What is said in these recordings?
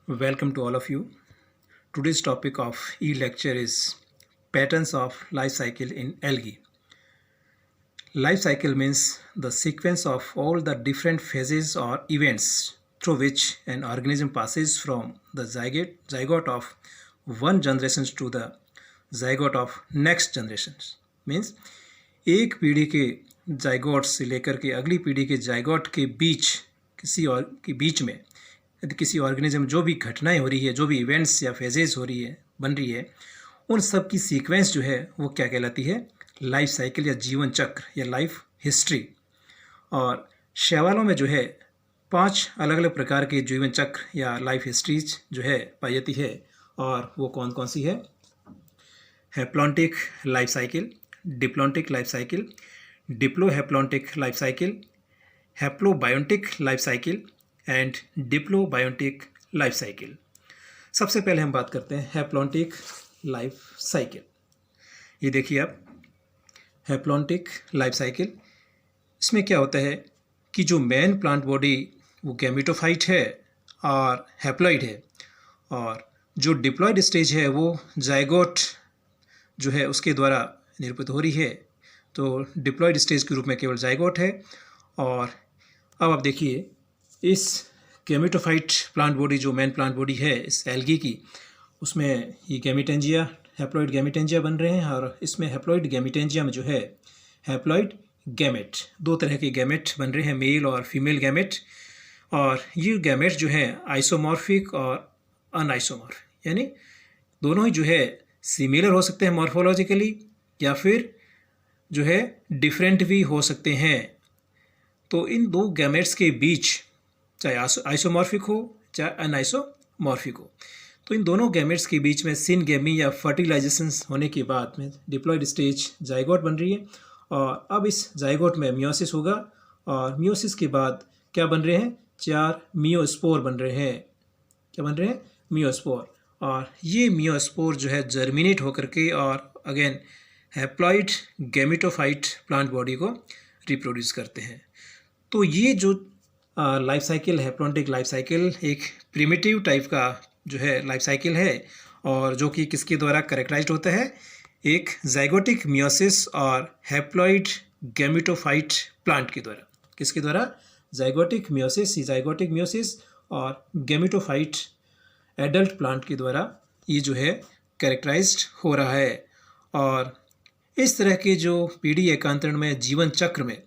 Welcome to all of you. Today's topic of e-lecture is patterns of life cycle in algae. Life cycle means the sequence of all the different phases or events through which an organism passes from the zygote of one generation to the zygote of next generations. Means एक पीढ़ी के zygote से लेकर के अगली पीढ़ी के zygote के बीच किसी और के बीच में यदि किसी ऑर्गेनिज्म जो भी घटनाएं हो रही है, जो भी इवेंट्स या फेजेस हो रही है, बन रही है, उन सब की सीक्वेंस जो है वो क्या कहलाती है? लाइफ साइकिल या जीवन चक्र या लाइफ हिस्ट्री। और शैवालों में जो है 5 अलग अलग प्रकार के जीवन चक्र या लाइफ हिस्ट्रीज जो है पाई जाती है। और वो कौन कौन सी है? Haplontic life cycle, diplontic life cycle, diplohaplontic life cycle, haplobiontic life cycle and diplobiontic life cycle. सबसे पहले हम बात करते हैं हैप्लॉन्टिक लाइफ साइकिल। ये देखिए आप, हैप्लॉन्टिक लाइफ साइकिल, इसमें क्या होता है कि जो मेन प्लांट बॉडी वो गैमेटोफाइट है और हैप्लॉइड है, और जो डिप्लॉयड स्टेज है वो जाइगोट जो है उसके द्वारा निरूपित हो रही है। तो डिप्लॉयड स्टेज के रूप में केवल जाइगोट है। और अब आप देखिए, इस गैमेटोफाइट प्लांट बॉडी जो मेन प्लांट बॉडी है इस एल्गी की, उसमें ये गैमेटेंजिया, हैप्लॉइड गैमेटेंजिया बन रहे हैं। और इसमें हैप्लॉइड गैमेटेंजिया में जो है हैप्लॉइड गैमेट, 2 तरह के गैमेट बन रहे हैं, मेल और फीमेल गैमेट। और ये गैमेट जो है आइसोमॉर्फिक और अनआइसोमॉर्फिक, यानी दोनों ही जो है सिमिलर हो सकते हैं मॉर्फोलॉजिकली, या फिर जो है डिफरेंट भी हो सकते हैं। तो इन 2 गैमेट्स के बीच, चाहे आइसोमॉर्फिक हो चाहे अनआइसोमॉर्फिक हो, तो इन दोनों गैमेट्स के बीच में सिनगेमी या फर्टिलाइजेशन होने के बाद में डिप्लॉयड स्टेज जाइगोट बन रही है। और अब इस जाइगोट में मियोसिस होगा, और मियोसिस के बाद क्या बन रहे हैं? 4 मियोस्पोर बन रहे हैं। क्या बन रहे हैं? मियोस्पोर। और ये मियोस्पोर जो है जर्मिनेट होकर के और again haploid gametophyte plant body को रिप्रोड्यूस करते हैं। तो ये जो लाइफ साइकिल है, हैप्लॉन्टिक लाइफ साइकिल, एक प्रिमिटिव टाइप का जो है लाइफ साइकिल है, और जो कि किसके द्वारा कैरेक्टराइज्ड होता है? एक जाइगोटिक मियोसिस और हैप्लॉइड गैमेटोफाइट प्लांट के द्वारा। किसके द्वारा? जाइगोटिक मियोसिस और गैमेटोफाइट एडल्ट प्लांट के द्वारा ये जो है कैरेक्टराइज्ड हो रहा है। और इस तरह के जो पीढ़ी एकांतरण में जीवन चक्र में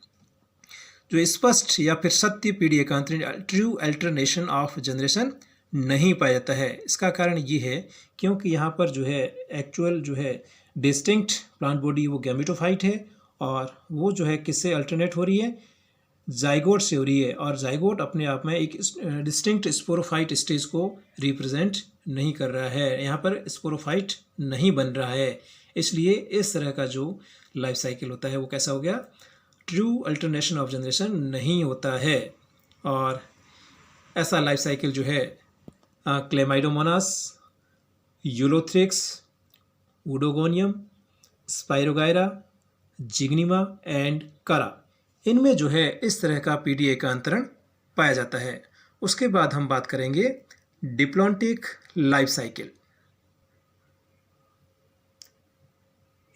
जो स्पष्ट या फिर सत्य पीढ़ी एकांतरण, ट्रू अल्टरनेशन ऑफ जनरेशन नहीं पाया जाता है। इसका कारण ये है क्योंकि यहाँ पर जो है एक्चुअल जो है डिस्टिंक्ट प्लांट बॉडी वो गैमेटोफाइट है, और वो जो है किससे अल्टरनेट हो रही है? जाइगोट से हो रही है। और जाइगोट अपने आप में एक डिस्टिंक्ट स्पोरोफाइट स्टेज को रिप्रेजेंट नहीं कर रहा है, यहाँ पर स्पोरोफाइट नहीं बन रहा है। इसलिए इस तरह का जो लाइफ साइकिल होता है वो कैसा हो गया? ट्रू अल्टरनेशन ऑफ जनरेशन नहीं होता है। और ऐसा लाइफ साइकिल जो है Chlamydomonas, Ulothrix, Oedogonium, Spirogyra, Zygnema and Chara, इनमें जो है इस तरह का पीढ़ी एकांतरण पाया जाता है। उसके बाद हम बात करेंगे डिप्लॉन्टिक लाइफ साइकिल।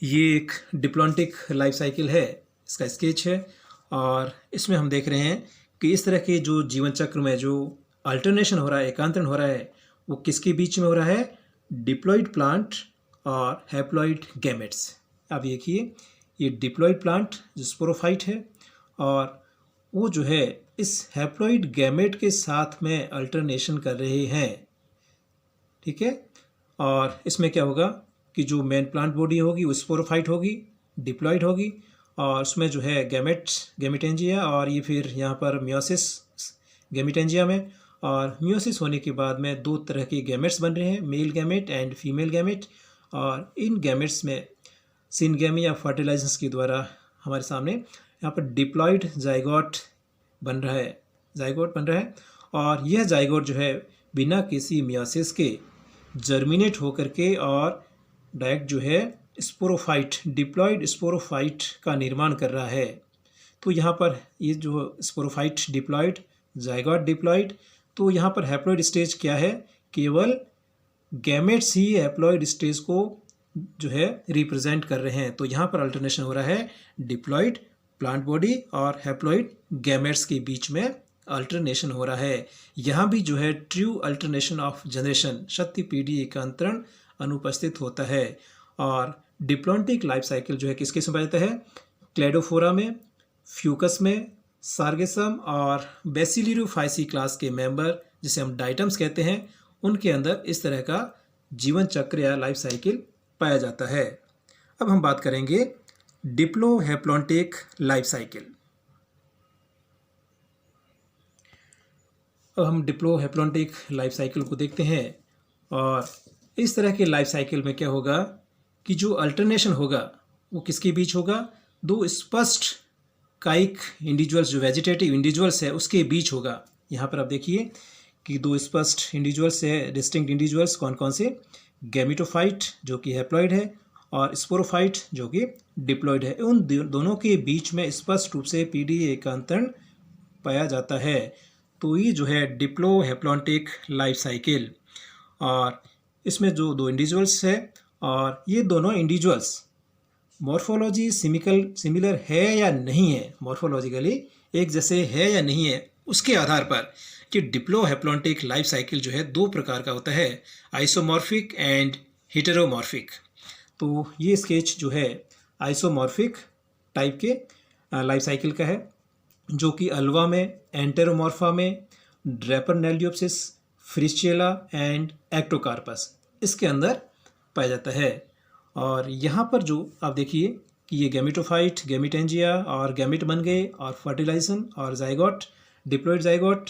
ये एक डिप्लॉन्टिक लाइफ साइकिल है, इसका स्केच है। और इसमें हम देख रहे हैं कि इस तरह के जो जीवन चक्र में जो अल्टरनेशन हो रहा है, एकांतरण हो रहा है, वो किसके बीच में हो रहा है? डिप्लॉइड प्लांट और हैप्लॉइड गैमेट्स। अब देखिए, ये डिप्लॉइड प्लांट जो स्पोरोफाइट है, और वो जो है इस हैप्लॉइड गैमेट के साथ में अल्टरनेशन कर रहे हैं। ठीक है। और इसमें क्या होगा कि जो मेन प्लांट बॉडी होगी वो स्पोरोफाइट होगी, डिप्लॉइड होगी, और उसमें जो है गैमेटेंजिया, और ये फिर यहाँ पर मियोसिस गैमेटेंजिया में। और मियोसिस होने के बाद में 2 तरह के गैमेट्स बन रहे हैं, male gamete and female gamete. और इन गैमेट्स में सिनगेमी या फर्टिलाइजेशन के द्वारा हमारे सामने यहाँ पर डिप्लॉइड जाइगोट बन रहा है। और यह जाइगोट जो है बिना किसी मियोसिस के जर्मिनेट होकर के और डायरेक्ट जो है स्पोरोफाइट, डिप्लॉइड स्पोरोफाइट का निर्माण कर रहा है। तो यहाँ पर ये जो स्पोरोफाइट डिप्लॉइड, जाइगोट डिप्लॉइड, तो यहाँ पर हैप्लॉइड स्टेज क्या है केवल गैमेट्स ही हैप्लॉइड स्टेज को जो है रिप्रेजेंट कर रहे हैं। तो यहाँ पर अल्टरनेशन हो रहा है डिप्लॉइड प्लांट बॉडी और हैप्लॉइड गैमेट्स के बीच में अल्टरनेशन हो रहा है। यहाँ भी जो है ट्रू अल्टरनेशन ऑफ जनरेशन शक्ति पीढ़ी एकांतरण अनुपस्थित होता है। और डिप्लॉन्टिक लाइफ साइकिल जो है किस किस में पाया जाता है? क्लेडोफोरा में, फ्यूकस में, सार्गेसम और बेसिलियोफाइसी क्लास के मेंबर जिसे हम डाइटम्स कहते हैं, उनके अंदर इस तरह का जीवन चक्र या लाइफ साइकिल पाया जाता है। अब हम बात करेंगे डिप्लोहैप्लॉन्टिक लाइफ साइकिल। अब हम डिप्लोहैप्लॉन्टिक लाइफ साइकिल को देखते हैं। और इस तरह के लाइफ साइकिल में क्या होगा कि जो अल्टरनेशन होगा वो किसके बीच होगा? दो स्पष्ट काइक इंडिविजुअल्स, जो वेजिटेटिव इंडिविजुअल्स है उसके बीच होगा। यहाँ पर आप देखिए कि दो स्पष्ट इंडिविजुअल्स है, डिस्टिंक्ट इंडिविजुअल्स। कौन कौन से? गैमेटोफाइट जो कि हैप्लॉइड है और स्पोरोफाइट जो कि डिप्लॉइड है। उन दोनों के बीच में स्पष्ट रूप से पीढ़ी एकांतरण पाया जाता है। तो ये जो है डिप्लोहैप्लॉन्टिक लाइफ साइकिल। और इसमें जो दो इंडिविजुअल्स है और ये दोनों इंडिविजुअल्स मॉर्फोलॉजी सिमिलर है या नहीं है, मॉर्फोलॉजिकली एक जैसे है या नहीं है, उसके आधार पर कि डिप्लोहैप्लॉन्टिक लाइफ साइकिल जो है दो प्रकार का होता है, आइसोमॉर्फिक एंड हेटेरोमॉर्फिक। तो ये स्केच जो है आइसोमॉर्फिक टाइप के लाइफ साइकिल का है, जो कि अल्वा में, एंटेरोमॉर्फा में, ड्रेपरनेलियोप्सिस, फ्रिस्चेला एंड एक्टोकार्पस इसके अंदर पाया जाता है। और यहाँ पर जो आप देखिए कि ये गैमेटोफाइट, गैमेटेंजिया और गैमेट बन गए और फर्टिलाइजेशन और जाइगोट, डिप्लॉइड जाइगोट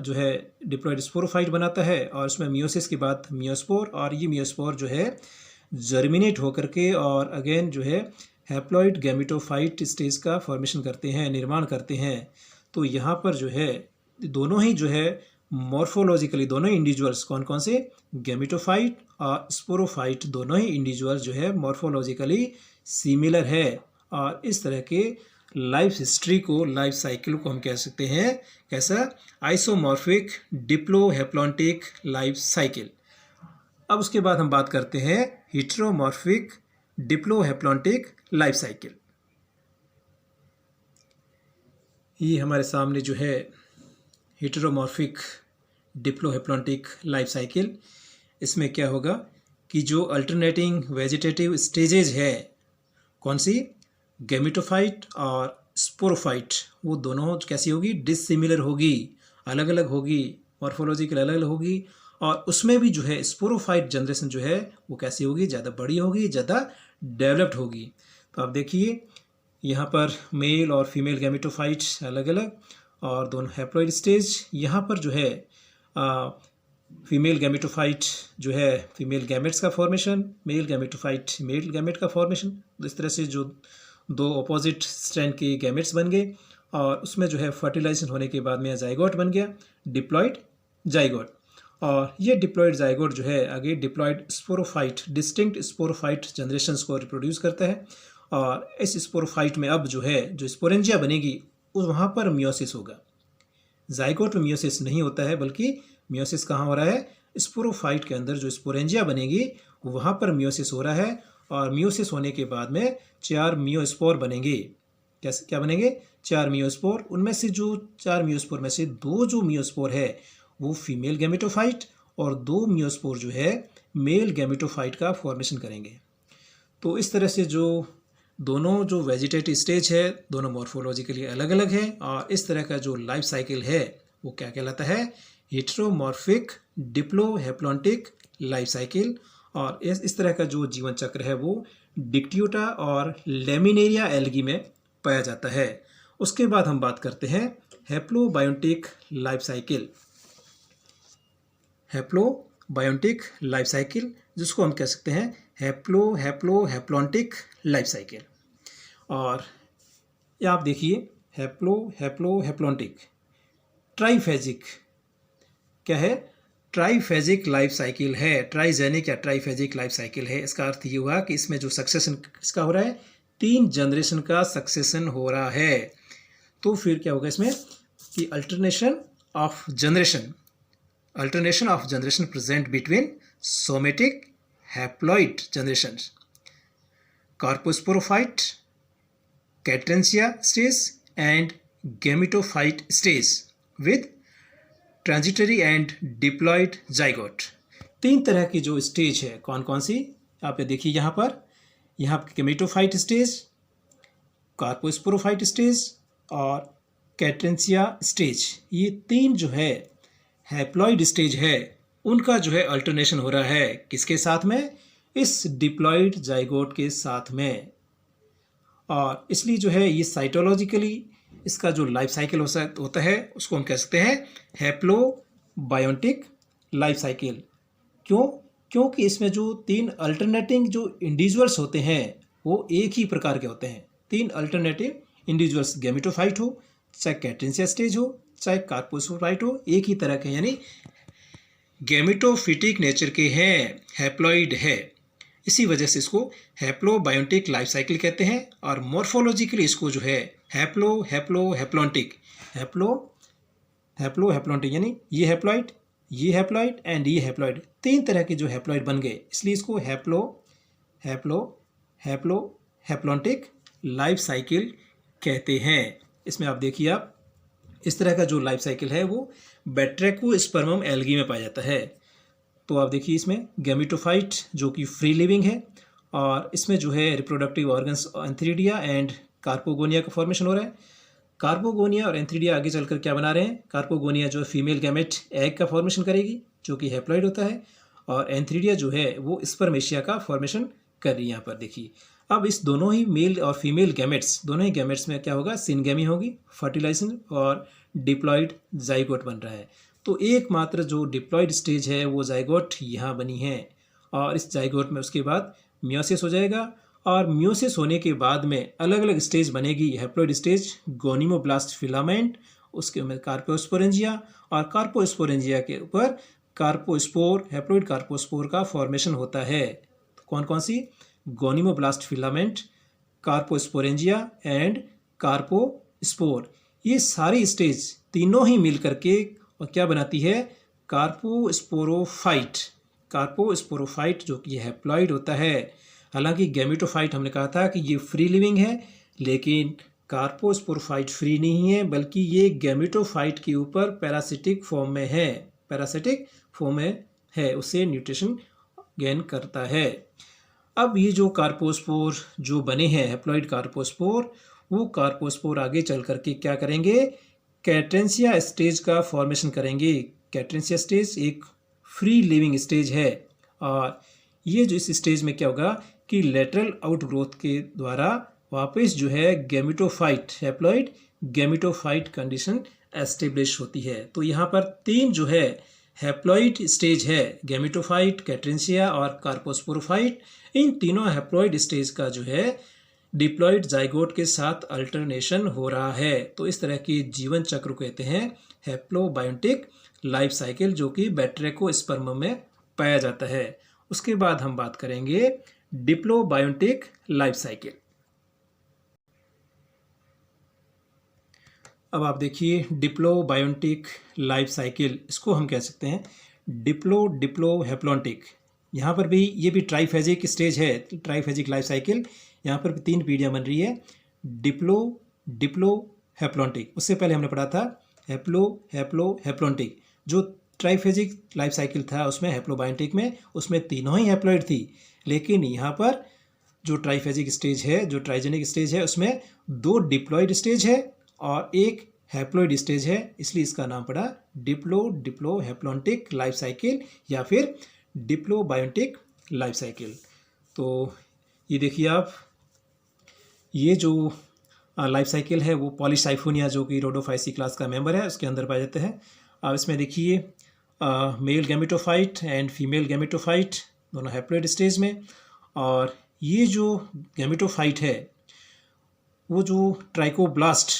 जो है डिप्लॉइड स्पोरोफाइट बनाता है और उसमें मियोसिस के बाद मियोस्पोर, और ये मियोस्पोर जो है जर्मिनेट होकर के और अगेन जो है हैप्लॉइड गैमेटोफाइट स्टेज का फॉर्मेशन करते हैं, निर्माण करते हैं। तो यहाँ पर जो है दोनों ही जो है मॉर्फोलॉजिकली दोनों ही इंडिविजुअल्स कौन कौन से? गैमेटोफाइट और स्पोरोफाइट दोनों ही इंडिविजुअल्स जो है मॉर्फोलॉजिकली सिमिलर है। और इस तरह के लाइफ हिस्ट्री को, लाइफ साइकिल को हम कह सकते हैं कैसा? Isomorphic diplohaplontic life cycle. अब उसके बाद हम बात करते हैं हेटेरोमॉर्फिक डिप्लोहैप्लॉन्टिक लाइफ साइकिल। ये हमारे सामने जो है हेटेरोमॉर्फिक डिप्लोहैप्लॉन्टिक लाइफ साइकिल। इसमें क्या होगा कि जो अल्टरनेटिंग वेजिटेटिव स्टेजेज है, कौन सी? गैमेटोफाइट और स्पोरोफाइट, वो दोनों कैसी होगी? डिसिमिलर होगी, अलग अलग होगी, मॉर्फोलॉजिकल अलग अलग होगी। और उसमें भी जो है स्पोरोफाइट जनरेशन जो है वो कैसी होगी? ज़्यादा बड़ी होगी, ज़्यादा डेवलप्ड होगी। तो आप देखिए यहाँ पर मेल और फीमेल गैमेटोफाइट अलग अलग और दोनों हैप्लॉइड स्टेज। यहाँ पर जो है फीमेल गैमेटोफाइट जो है फीमेल गैमेट्स का formation, male gametophyte male gamete का फॉर्मेशन। तो इस तरह से जो दो अपोजिट स्ट्रैंड के गैमेट्स बन गए और उसमें जो है फर्टिलाइजेशन होने के बाद में जाइगोट बन गया, डिप्लॉइड जाइगोट। और ये डिप्लॉइड जाइगोट जो है आगे diploid sporophyte, distinct sporophyte generations को रिप्रोड्यूस करता है। और इस स्पोरोफाइट में अब जो है जो स्पोरेंजिया बनेगी उस वहाँ पर मियोसिस होगा। जाइगोट में मियोसिस नहीं होता है, बल्कि मियोसिस कहाँ हो रहा है? स्पोरोफाइट के अंदर जो स्पोरेंजिया बनेगी वहाँ पर मियोसिस हो रहा है। और मियोसिस होने के बाद में 4 मियोस्पोर बनेंगे। कैसे क्या बनेंगे? 4 मियोस्पोर। उनमें से जो 4 मियोस्पोर में से 2 जो मियोस्पोर है वो फीमेल गैमेटोफाइट और 2 मियोस्पोर जो है मेल गैमेटोफाइट का फॉर्मेशन करेंगे। तो इस तरह से जो दोनों जो वेजिटेटिव स्टेज है दोनों मॉर्फोलॉजिकली अलग अलग है। और इस तरह का जो लाइफ साइकिल है वो क्या कहलाता है? Heteromorphic डिप्लोहैप्लॉन्टिक life cycle. और इस तरह का जो जीवन चक्र है वो डिक्टियोटा और लेमिनेरिया एल्गी में पाया जाता है। उसके बाद हम बात करते हैं हैप्लोबायोटिक लाइफ साइकिल। हैप्लोबायोटिक लाइफ साइकिल जिसको हम कह सकते हैं हैप्लोहैप्लॉन्टिक लाइफ साइकिल। और ये आप देखिए हैप्लोहैप्लॉन्टिक ट्राइफेजिक क्या है? ट्राइफेजिक लाइफ साइकिल है, ट्राइजेनिक या ट्राइफेजिक लाइफ साइकिल है। इसका अर्थ ये हुआ कि इसमें जो सक्सेशन किसका हो रहा है? 3 जनरेशन का सक्सेशन हो रहा है। तो फिर क्या होगा इसमें कि alternation of generation alternation of generation present between somatic haploid generations, corposporophyte, Catrencia stage and gametophyte stage with transitory and diploid zygote. 3 तरह की जो स्टेज है, कौन कौन सी आप देखिए यहाँ पर, यहाँ पर गेमेटोफाइट स्टेज, कार्पोस्पोरोफाइट स्टेज और कैट्रेंसिया स्टेज, ये 3 जो है हैप्लॉइड स्टेज है, उनका जो है अल्टरनेशन हो रहा है किसके साथ में, इस डिप्लॉयड जाइगोट के साथ में। और इसलिए जो है ये साइटोलॉजिकली इसका जो लाइफ साइकिल होता है उसको हम कह सकते हैं हैप्लोबायोटिक लाइफ साइकिल। क्योंकि इसमें जो 3 अल्टरनेटिंग जो इंडिविजुअल्स होते हैं वो एक ही प्रकार के होते हैं। 3 अल्टरनेटिव इंडिविजुअल्स, गैमेटोफाइट हो, चाहे कैट्रेंसिया स्टेज हो, चाहे कार्पोस्पोराइट हो, एक ही तरह के यानी गैमेटोफिटिक नेचर के हैं, हैप्लॉइड है। इसी वजह से इसको हैप्लोबायोटिक लाइफ साइकिल कहते हैं। और मॉर्फोलॉजिकली इसको जो है हैप्लोन्टिक यानी ये हैप्लॉइड एंड ये हैप्लॉइड, 3 तरह के जो हैप्लॉइड बन गए, इसलिए इसको हैप्लोन्टिक लाइफ साइकिल कहते हैं। इसमें आप देखिए, आप इस तरह का जो लाइफ साइकिल है वो बैट्रैकोस्पर्मम एल्गी में पाया जाता है। तो आप देखिए इसमें गैमेटोफाइट जो कि फ्री लिविंग है और इसमें जो है reproductive organs antheridia and carpogonia का फॉर्मेशन हो रहा है। कार्पोगोनिया और एंथ्रीडिया आगे चलकर क्या बना रहे हैं, कार्पोगोनिया जो फीमेल गैमेट एग का फॉर्मेशन करेगी जो कि हैप्लॉइड होता है, और एंथ्रीडिया जो है वो स्पर्मेशिया का फॉर्मेशन कर रही है। यहाँ पर देखिए, अब इस दोनों ही मेल और फीमेल गैमेट्स, दोनों ही गैमेट्स में क्या होगा, सिनगेमी होगी, फर्टिलाइजेशन और डिप्लॉइड जाइगोट बन रहा है। तो एकमात्र जो डिप्लॉइड स्टेज है वो जाइगोट यहाँ बनी है, और इस जाइगोट में उसके बाद मियोसिस हो जाएगा, और मियोसिस होने के बाद में अलग अलग स्टेज बनेगी। हैप्लॉइड स्टेज गोनिमोब्लास्ट फिलामेंट, उसके में कार्पोस्पोरेंजिया, और कार्पोस्पोरेंजिया के ऊपर कार्पोस्पोर, हैप्लॉइड कार्पोस्पोर का फॉर्मेशन होता है। कौन कौन सी, गोनिमोब्लास्ट फिलामेंट, कार्पोस्पोरेंजिया एंड कार्पोस्पोर, ये सारी स्टेज तीनों ही मिल करके और क्या बनाती है, कार्पोस्पोरोफाइट जो कि हैप्लॉइड होता है। हालांकि गैमेटोफाइट हमने कहा था कि ये फ्री लिविंग है, लेकिन कार्पोस्पोरोफाइट फ्री नहीं है, बल्कि ये गैमेटोफाइट के ऊपर पैरासिटिक फॉर्म में है, उससे न्यूट्रिशन गेन करता है। अब ये जो कार्पोस्पोर जो बने हैं हैप्लॉइड कार्पोस्पोर, वो कार्पोस्पोर आगे चल करके क्या करेंगे, कैट्रेंसिया स्टेज का फॉर्मेशन करेंगे। कैट्रेंसिया स्टेज एक फ्री लिविंग स्टेज है, और ये जो इस स्टेज में क्या होगा कि लेटरल आउटग्रोथ के द्वारा वापस जो है gametophyte, haploid gametophyte condition establish होती है। तो यहाँ पर 3 जो है हैप्लॉइड स्टेज है, गैमेटोफाइट, कैट्रेंसिया और कार्पोस्पोरोफाइट। इन तीनों हैप्लॉइड स्टेज का जो है डिप्लॉइड जाइगोट के साथ अल्टरनेशन हो रहा है। तो इस तरह के जीवन चक्र को कहते हैं हैप्लोबायोटिक लाइफ साइकिल, जो कि बैट्रैकोस्पर्मम में पाया जाता है। उसके बाद हम बात करेंगे डिप्लोबायोटिक लाइफ साइकिल। अब आप देखिए डिप्लोबायोटिक लाइफ साइकिल, इसको हम कह सकते हैं डिप्लोहैप्लॉन्टिक। यहाँ पर भी ये भी ट्राइफेजिक स्टेज है, ट्राइफेजिक लाइफ साइकिल। यहाँ पर 3 पीढ़ियाँ बन रही है, डिप्लोहैप्लॉन्टिक। उससे पहले हमने पढ़ा था हैप्लोहैप्लॉन्टिक। जो ट्राइफेजिक लाइफ साइकिल था उसमें हैप्लोबायोटिक में, उसमें तीनों ही हैप्लॉइड थी, लेकिन यहाँ पर जो ट्राइफेजिक स्टेज है, जो ट्राइजेनिक स्टेज है, उसमें 2 डिप्लॉइड स्टेज है और 1 हैप्लॉइड स्टेज है, इसलिए इसका नाम पड़ा डिप्लोहैप्लॉन्टिक लाइफ साइकिल या फिर डिप्लोबायोटिक लाइफ साइकिल। तो ये देखिए आप, ये जो लाइफ साइकिल है वो पॉलीसाइफोनिया जो कि रोडोफाइसी क्लास का मेंबर है उसके अंदर पाए जाते हैं। अब इसमें देखिए male gametophyte and female gametophyte दोनों हैप्लॉइड स्टेज में, और ये जो गैमेटोफाइट है वो जो ट्राइकोब्लास्ट,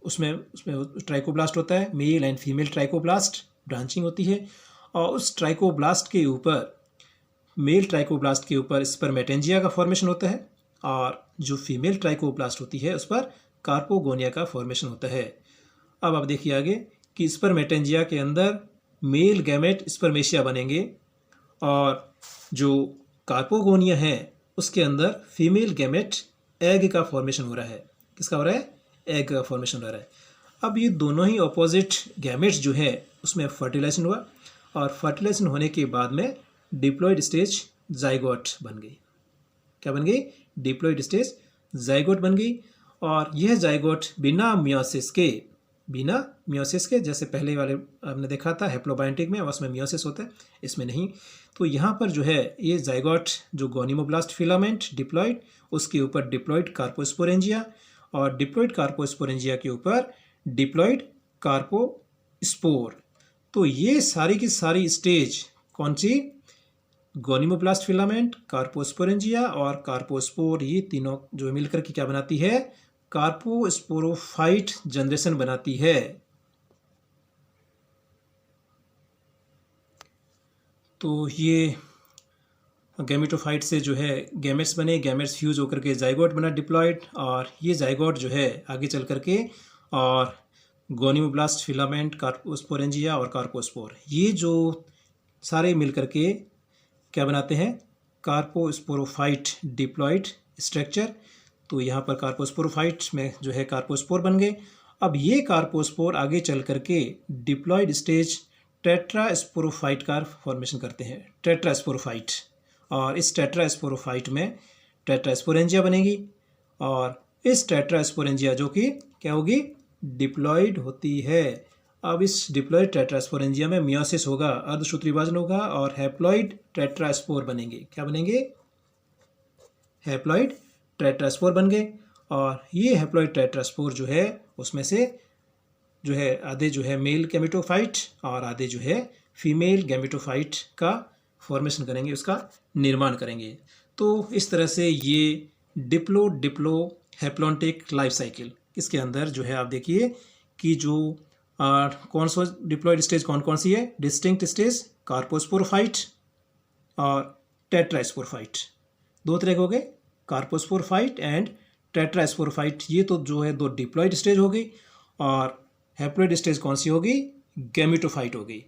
उसमें ट्राइकोब्लास्ट होता है, male and female trichoblast branching होती है, और उस ट्राइकोब्लास्ट के ऊपर, मेल ट्राइकोब्लास्ट के ऊपर स्पर्मेटेंजिया का फॉर्मेशन होता है, और जो फीमेल ट्राइकोब्लास्ट होती है उस पर कार्पोगोनिया का फॉर्मेशन होता है। अब आप देखिए आगे कि स्पर्मेटेंजिया के अंदर मेल गैमेट स्पर्मेशिया बनेंगे और जो कार्पोगोनिया है उसके अंदर फीमेल गैमेट एग का फॉर्मेशन हो रहा है। किसका हो रहा है? एग का फॉर्मेशन हो रहा है। अब ये दोनों ही अपोजिट गैमेट्स जो है उसमें फर्टिलाइजेशन हुआ और फर्टिलाइजेशन होने के बाद में डिप्लॉयड स्टेज जाइगोट बन गई। क्या बन गई? डिप्लॉयड स्टेज जाइगोट बन गई। और यह जाइगोट बिना मियोसिस के, जैसे पहले वाले हमने देखा था हैप्लोबायोटिक में, उसमें मियोसिस होता है, इसमें नहीं। तो यहाँ पर जो है ये जाइगोट जो गोनिमोब्लास्ट फिलामेंट डिप्लॉयड, उसके ऊपर डिप्लॉयड कार्पोस्पोरेंजिया और डिप्लॉयड कार्पोस्पोरेंजिया के ऊपर डिप्लॉयड कार्पोस्पोर। तो ये सारी की सारी स्टेज कौन सी? गोनिमोब्लास्ट फिलामेंट, कार्पोस्पोरेंजिया और कार्पोस्पोर, ये तीनों जो मिलकर के क्या बनाती है? कार्पोस्पोरोफाइट जनरेशन बनाती है। तो ये गैमेटोफाइट से जो है गैमेट्स बने, गैमेट्स फ्यूज होकर के जाइगोट बना डिप्लॉयड, और ये जाइगोट जो है आगे चल करके और गोनिमोब्लास्ट फिलामेंट, कार्पोस्पोरेंजिया और कार्पोस्पोर, ये जो सारे मिलकर के क्या बनाते हैं? Carposporophyte diploid structure. तो यहाँ पर कार्पोस्पोरोफाइट में जो है कार्पोस्पोर बन गए। अब ये कार्पोस्पोर आगे चल करके डिप्लॉयड स्टेज टेट्रास्पोरोफाइट का फॉर्मेशन करते हैं, टेट्रास्पोरोफाइट। और इस टेट्रास्पोरोफाइट में टेट्रास्पोरेंजिया बनेगी और इस टेट्रास्पोरेंजिया जो कि क्या होगी? डिप्लॉयड होती है। अब इस डिप्लॉयड टेट्रास्पोरेंजिया में मियोसिस होगा, अर्धसूत्री विभाजन होगा और हैप्लॉयड टेट्रास्पोर बनेंगे। क्या बनेंगे? हैप्लॉयड टेट्रास्पोर बन गए। और ये हैप्लॉयड टेट्रास्पोर जो है उसमें से जो है आधे जो है मेल गैमेटोफाइट और आधे जो है फीमेल गैमेटोफाइट का फॉर्मेशन करेंगे, उसका निर्माण करेंगे। तो इस तरह से ये डिप्लो हैप्लॉन्टिक लाइफ साइकिल, इसके अंदर जो है आप देखिए कि जो कौन सा डिप्लॉयड स्टेज कौन कौन सी है? डिस्टिंक्ट स्टेज कार्पोस्पोरोफाइट और टेट्रास्पोरोफाइट, दो तरह के हो गए, कार्पोस्पोरोफाइट एंड टेट्रास्पोरोफाइट। ये तो जो है दो डिप्लॉयड स्टेज हो गई। और हैप्लॉयड स्टेज कौन सी होगी? गैमेटोफाइट हो गई,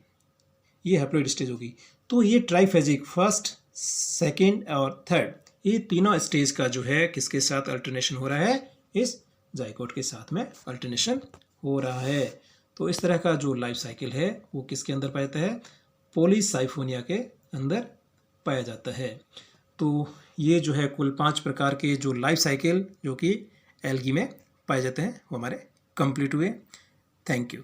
ये हैप्लॉयड स्टेज होगी। तो ये ट्राइफेजिक फर्स्ट, सेकेंड और थर्ड, ये तीनों स्टेज का जो है किसके साथ अल्टरनेशन हो रहा है? इस जाइगोट के साथ में अल्टरनेशन हो रहा है। तो इस तरह का जो लाइफ साइकिल है वो किसके अंदर पाया जाता है? पॉलीसाइफोनिया के अंदर पाया जाता है। तो ये जो है कुल 5 प्रकार के जो लाइफ साइकिल जो कि एल्गी में पाए जाते हैं वो हमारे कंप्लीट हुए। Thank you.